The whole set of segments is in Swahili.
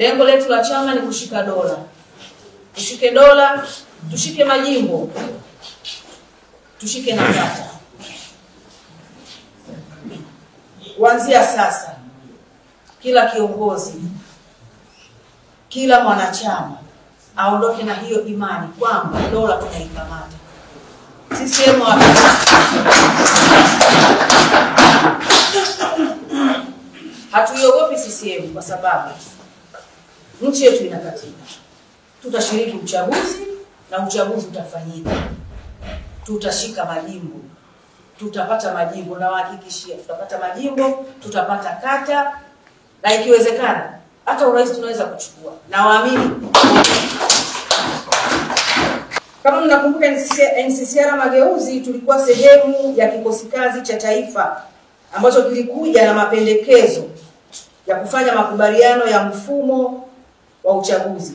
Lengo letu la chama ni kushika dola. Tushike dola, tushike majimbo, tushike na kata. Kuanzia sasa, kila kiongozi, kila mwanachama aondoke na hiyo imani kwamba dola tunaikamata. CCM hatuiogopi CCM kwa sababu nchi yetu ina katiba. Tutashiriki uchaguzi na uchaguzi utafanyika. Tutashika majimbo. Tutapata majimbo na wahakikishia tutapata majimbo, tutapata kata na ikiwezekana hata urais tunaweza kuchukua. Na waamini kama mnakumbuka NCCR Mageuzi tulikuwa sehemu ya kikosi kazi cha taifa ambacho kilikuja na mapendekezo ya kufanya makubaliano ya mfumo wa uchaguzi,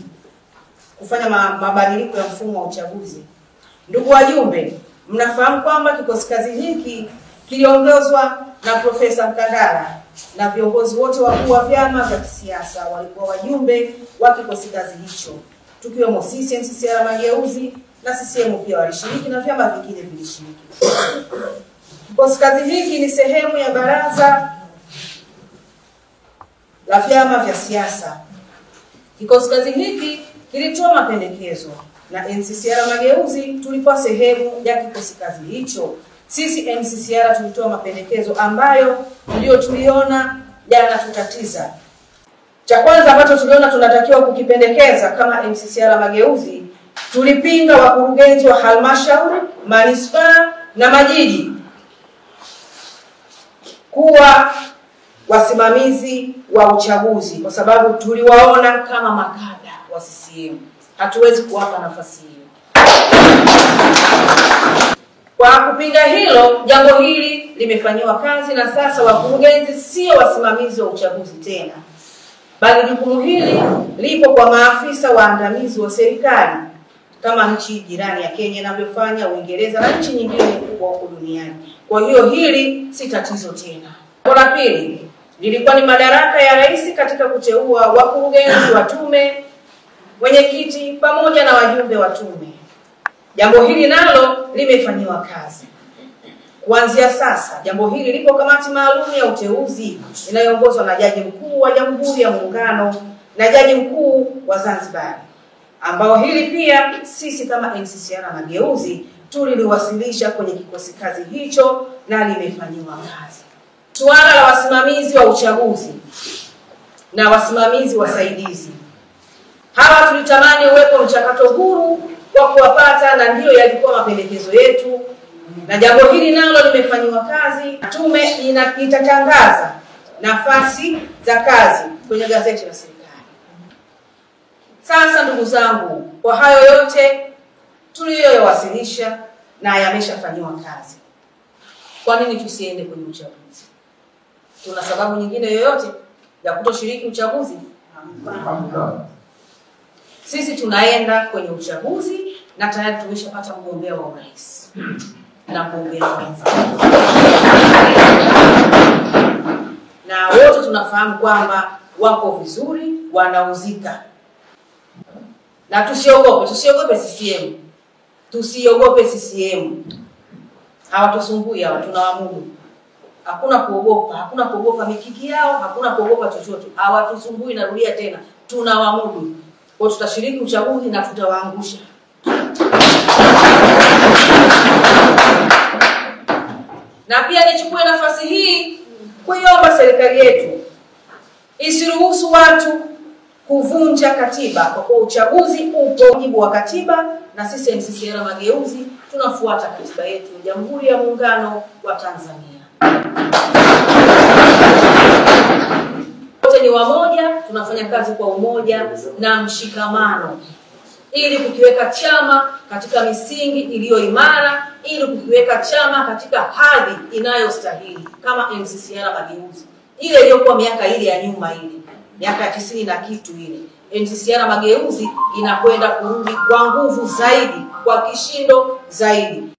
kufanya mabadiliko ya mfumo wa uchaguzi. Ndugu wajumbe, mnafahamu kwamba kikosi kazi hiki kiliongozwa na Profesa Mkandala na viongozi wote wakuu wa vyama vya kisiasa walikuwa wajumbe wa kikosi kazi hicho, tukiwemo sisi NCCR Mageuzi na CCM pia walishiriki na vyama vingine vilishiriki. Kikosi kazi hiki ni sehemu ya baraza la vyama vya siasa. Kikosi kazi hiki kilitoa mapendekezo na NCCR Mageuzi tulikuwa sehemu ya kikosi kazi hicho. Sisi NCCR tulitoa mapendekezo ambayo ndio tuliona yanatutatiza. Cha kwanza ambacho tuliona tunatakiwa kukipendekeza kama NCCR Mageuzi, tulipinga wakurugenzi wa halmashauri, manispaa na majiji kuwa wasimamizi wa uchaguzi kwa sababu tuliwaona kama makada wa CCM. Hatuwezi kuwapa nafasi hiyo. Kwa kupinga hilo, jambo hili limefanywa kazi na sasa wakurugenzi sio wasimamizi wa uchaguzi tena, bali jukumu hili lipo kwa maafisa waandamizi wa serikali kama nchi jirani ya Kenya inavyofanya, Uingereza na nchi nyingine kubwa huko duniani. Kwa hiyo hili si tatizo tena. Kwa la pili, lilikuwa ni madaraka ya rais katika kuteua wakurugenzi wa tume, wenyekiti pamoja na wajumbe wa tume. Jambo hili nalo limefanywa kazi. Kuanzia sasa, jambo hili lipo kamati maalum ya uteuzi inayoongozwa na Jaji Mkuu wa Jamhuri ya Muungano na Jaji Mkuu wa Zanzibar, ambao hili pia sisi kama NCCR Mageuzi tuliliwasilisha kwenye kikosi kazi hicho na limefanywa kazi. Suala la wasimamizi wa uchaguzi na wasimamizi wasaidizi, hawa tulitamani uwepo mchakato huru wa kuwapata na ndio yalikuwa mapendekezo yetu, na jambo hili nalo limefanywa kazi. Tume itatangaza nafasi za kazi kwenye gazeti la serikali. Sasa ndugu zangu, kwa hayo yote tuliyoyawasilisha na yameshafanywa kazi, kwa nini tusiende kwenye uchaguzi? Tuna sababu nyingine yoyote ya kutoshiriki uchaguzi? Sisi tunaenda kwenye uchaguzi na tayari tumeshapata mgombea wa urais na mgombea mwenza, na wote tunafahamu kwamba wako vizuri, wanauzika. Na tusiogope CCM. Tusiogope CCM. Hawatusumbui hao, tunawamudu. Hakuna kuogopa mikiki yao, hakuna kuogopa chochote. Hawatusumbui, narudia tena, tunawamudu. Kwa tutashiriki uchaguzi na tutawaangusha. Na pia nichukue nafasi hii kuiomba serikali yetu isiruhusu watu kuvunja katiba, kwa kuwa uchaguzi upo mujibu wa katiba na sisi NCCR Mageuzi tunafuata katiba yetu ya Jamhuri ya Muungano wa Tanzania. Wote ni wamoja, tunafanya kazi kwa umoja na mshikamano ili kukiweka chama katika misingi iliyo imara, ili kukiweka chama katika hadhi inayostahili kama NCCR Mageuzi. Ile iliyokuwa miaka ile ya nyuma, ile miaka ya 90 na kitu, ile NCCR Mageuzi inakwenda kurudi kwa nguvu zaidi, kwa kishindo zaidi.